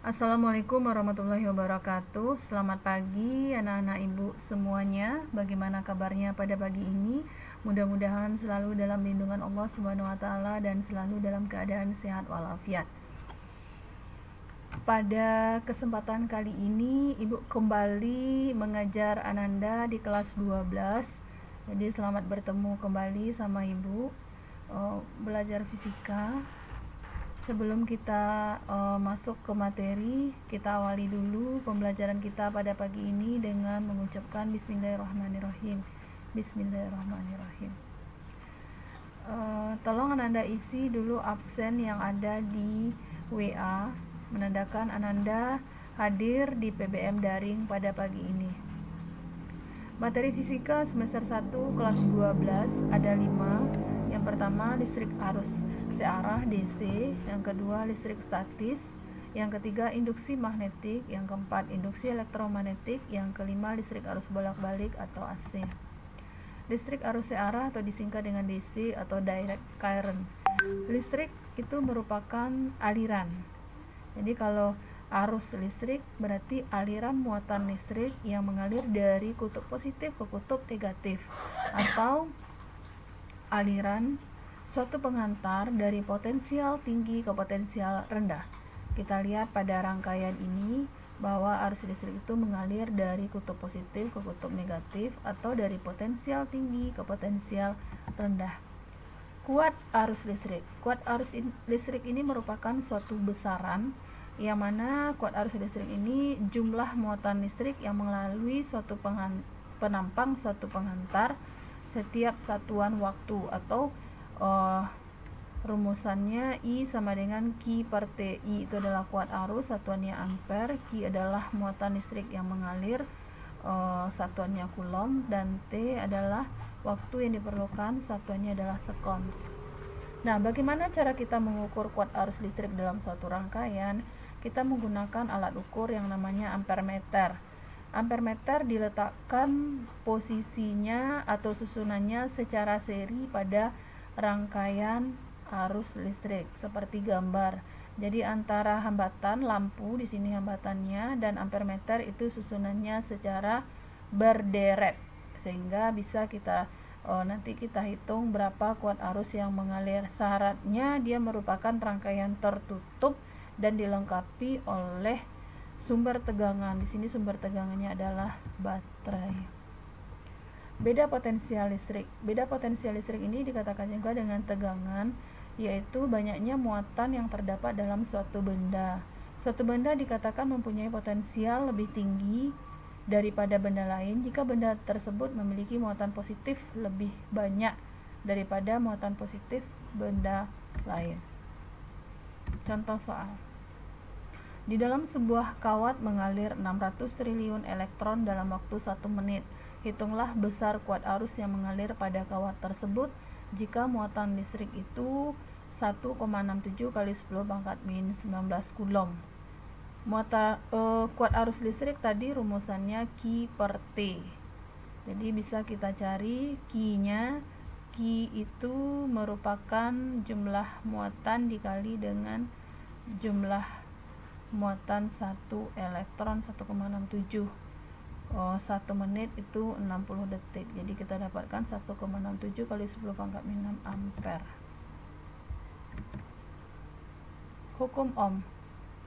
Assalamualaikum warahmatullahi wabarakatuh. Selamat pagi anak-anak ibu semuanya. Bagaimana kabarnya pada pagi ini? Mudah-mudahan selalu dalam lindungan Allah Subhanahu wa taala dan selalu dalam keadaan sehat walafiat. Pada kesempatan kali ini ibu kembali mengajar Ananda di kelas 12. Jadi selamat bertemu kembali sama ibu belajar fisika. Sebelum kita masuk ke materi, kita awali dulu pembelajaran kita pada pagi ini dengan mengucapkan Bismillahirrahmanirrahim. Bismillahirrahmanirrahim. Tolong Ananda isi dulu absen yang ada di WA, menandakan Ananda hadir di PBM daring pada pagi ini. Materi fisika semester 1 kelas 12 ada 5. Yang pertama listrik arus searah DC, yang kedua listrik statis, yang ketiga induksi magnetik, yang keempat induksi elektromagnetik, yang kelima listrik arus bolak-balik atau AC. Listrik arus searah atau disingkat dengan DC atau direct current. Listrik itu merupakan aliran. Jadi kalau arus listrik berarti aliran muatan listrik yang mengalir dari kutub positif ke kutub negatif, atau aliran suatu penghantar dari potensial tinggi ke potensial rendah. Kita lihat pada rangkaian ini bahwa arus listrik itu mengalir dari kutub positif ke kutub negatif atau dari potensial tinggi ke potensial rendah. Kuat arus listrik. Kuat arus listrik ini merupakan suatu besaran yang mana kuat arus listrik ini jumlah muatan listrik yang melalui suatu penampang suatu penghantar setiap satuan waktu, atau rumusannya I sama dengan Q per T. I itu adalah kuat arus, satuannya ampere. Q adalah muatan listrik yang mengalir, satuannya coulomb. Dan T adalah waktu yang diperlukan, satuannya adalah sekon. Nah, bagaimana cara kita mengukur kuat arus listrik dalam suatu rangkaian? Kita menggunakan alat ukur yang namanya ampermeter. Ampermeter diletakkan posisinya atau susunannya secara seri pada rangkaian arus listrik seperti gambar. Jadi antara hambatan lampu, di sini hambatannya, dan ampermeter itu susunannya secara berderet, sehingga bisa kita nanti kita hitung berapa kuat arus yang mengalir. Syaratnya dia merupakan rangkaian tertutup dan dilengkapi oleh sumber tegangan. Di sini sumber tegangannya adalah baterai. Beda potensial listrik. Beda potensial listrik ini dikatakan juga dengan tegangan, yaitu banyaknya muatan yang terdapat dalam suatu benda. Suatu benda dikatakan mempunyai potensial lebih tinggi daripada benda lain jika benda tersebut memiliki muatan positif lebih banyak daripada muatan positif benda lain. Contoh soal. Di dalam sebuah kawat mengalir 600 triliun elektron dalam waktu 1 menit. Hitunglah besar kuat arus yang mengalir pada kawat tersebut jika muatan listrik itu 1,67 kali 10 pangkat min 19 coulomb. Kuat arus listrik tadi rumusannya Q per T. Jadi bisa kita cari Q-nya. Q itu merupakan jumlah muatan dikali dengan jumlah muatan 1 elektron 1,67. 1 menit itu 60 detik. Jadi kita dapatkan 1,67 kali 10 pangkat min 6 ampere. Hukum Ohm.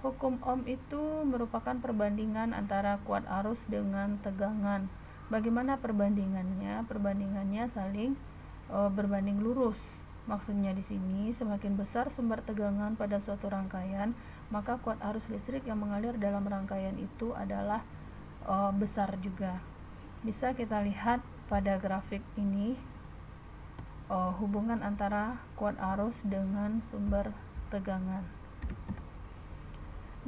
Hukum Ohm itu merupakan perbandingan antara kuat arus dengan tegangan. Bagaimana perbandingannya? Perbandingannya saling berbanding lurus. Maksudnya di sini semakin besar sumber tegangan pada suatu rangkaian, maka kuat arus listrik yang mengalir dalam rangkaian itu adalah besar juga. Bisa kita lihat pada grafik ini hubungan antara kuat arus dengan sumber tegangan.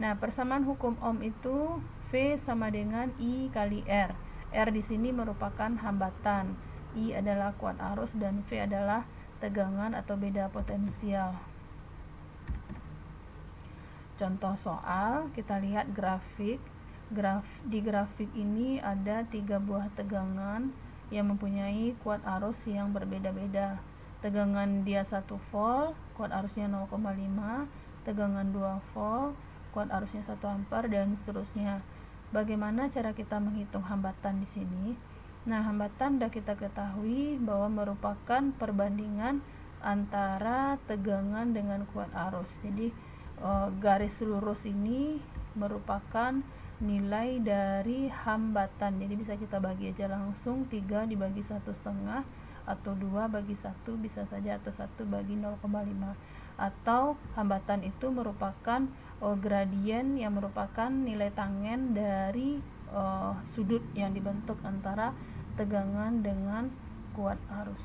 Nah, persamaan hukum Ohm itu V sama dengan I kali R. R di sini merupakan hambatan, I adalah kuat arus, dan V adalah tegangan atau beda potensial. Contoh soal, kita lihat grafik. Di grafik ini ada 3 buah tegangan yang mempunyai kuat arus yang berbeda-beda. Tegangan dia 1 volt, kuat arusnya 0,5, tegangan 2 volt, kuat arusnya 1 ampere dan seterusnya. Bagaimana cara kita menghitung hambatan di sini? Nah, hambatan sudah kita ketahui bahwa merupakan perbandingan antara tegangan dengan kuat arus. Jadi garis lurus ini merupakan nilai dari hambatan. Jadi bisa kita bagi aja langsung, 3 dibagi 1,5 atau 2 bagi 1 bisa saja, atau 1 bagi 0,5. Atau hambatan itu merupakan gradien yang merupakan nilai tangen dari sudut yang dibentuk antara tegangan dengan kuat arus.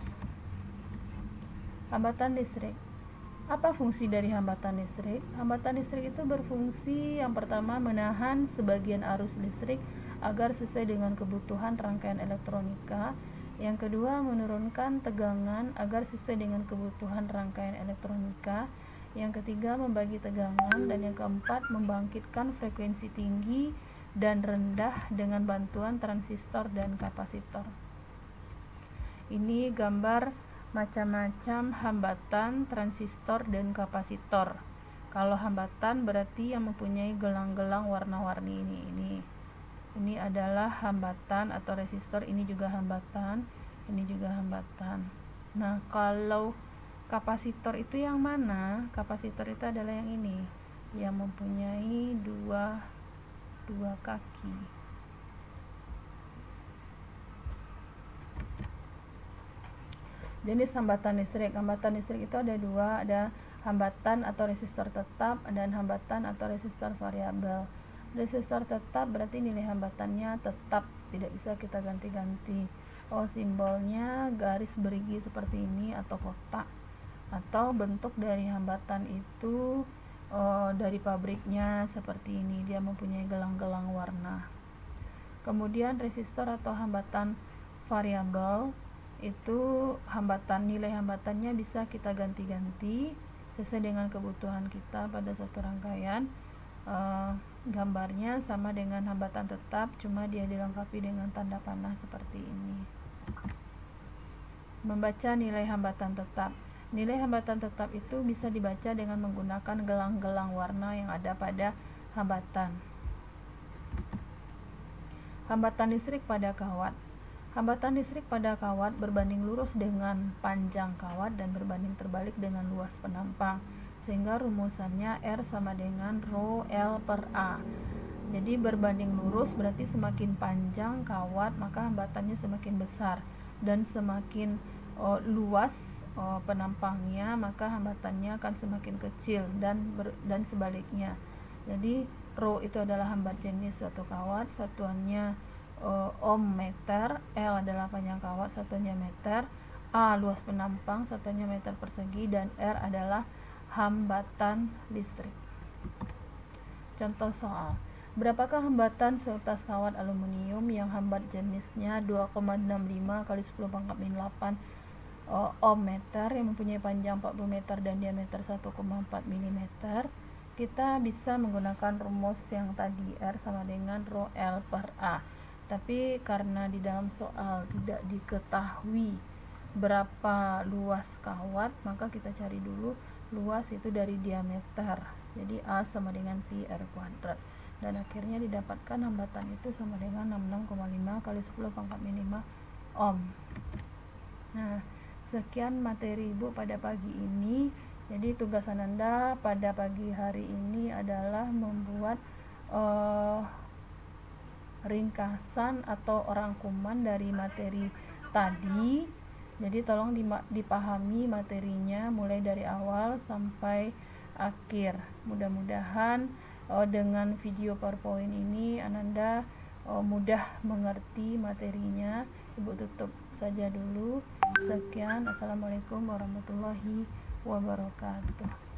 Hambatan listrik. Apa fungsi dari hambatan listrik? Hambatan listrik itu berfungsi yang pertama menahan sebagian arus listrik agar sesuai dengan kebutuhan rangkaian elektronika. Yang kedua, menurunkan tegangan agar sesuai dengan kebutuhan rangkaian elektronika. Yang ketiga, membagi tegangan. Dan yang keempat, membangkitkan frekuensi tinggi dan rendah dengan bantuan transistor dan kapasitor. Ini gambar macam-macam hambatan, transistor, dan kapasitor. Kalau hambatan berarti yang mempunyai gelang-gelang warna-warni ini adalah hambatan atau resistor, ini juga hambatan, ini juga hambatan. Nah, kalau kapasitor itu yang mana? Kapasitor itu adalah yang ini, yang mempunyai dua kaki. Jenis hambatan listrik. Hambatan listrik itu ada dua, ada hambatan atau resistor tetap dan hambatan atau resistor variabel. Resistor tetap berarti nilai hambatannya tetap, tidak bisa kita ganti-ganti. Simbolnya garis berigi seperti ini atau kotak, atau bentuk dari hambatan itu dari pabriknya seperti ini, dia mempunyai gelang-gelang warna. Kemudian resistor atau hambatan variabel itu nilai hambatannya bisa kita ganti-ganti sesuai dengan kebutuhan kita pada suatu rangkaian. Gambarnya sama dengan hambatan tetap, cuma dia dilengkapi dengan tanda panah seperti ini. Membaca nilai hambatan tetap. Nilai hambatan tetap itu bisa dibaca dengan menggunakan gelang-gelang warna yang ada pada hambatan. Hambatan listrik pada kawat. Hambatan listrik pada kawat berbanding lurus dengan panjang kawat dan berbanding terbalik dengan luas penampang, sehingga rumusannya R sama dengan rho L per A. Jadi berbanding lurus berarti semakin panjang kawat maka hambatannya semakin besar, dan semakin luas penampangnya maka hambatannya akan semakin kecil, dan sebaliknya. Jadi rho itu adalah hambat jenis suatu kawat, satuannya ohm meter, L adalah panjang kawat, satuannya meter, A luas penampang, satuannya meter persegi, dan R adalah hambatan listrik. Contoh soal. Berapakah hambatan seutas kawat aluminium yang hambat jenisnya 2,65 kali 10 pangkat min 8 ohm meter yang mempunyai panjang 40 meter dan diameter 1,4 mm? Kita bisa menggunakan rumus yang tadi, R sama dengan rho L per A. Tapi karena di dalam soal tidak diketahui berapa luas kawat, maka kita cari dulu luas itu dari diameter. Jadi A sama dengan pi R kuadrat. Dan akhirnya didapatkan hambatan itu sama dengan 66,5 kali 10 pangkat min 5 ohm. Nah, sekian materi Ibu pada pagi ini. Jadi tugas Ananda pada pagi hari ini adalah membuat ringkasan atau rangkuman dari materi tadi. Jadi tolong dipahami materinya mulai dari awal sampai akhir. Mudah-mudahan dengan video PowerPoint ini Ananda mudah mengerti materinya. Ibu tutup saja dulu. Sekian, assalamualaikum warahmatullahi wabarakatuh.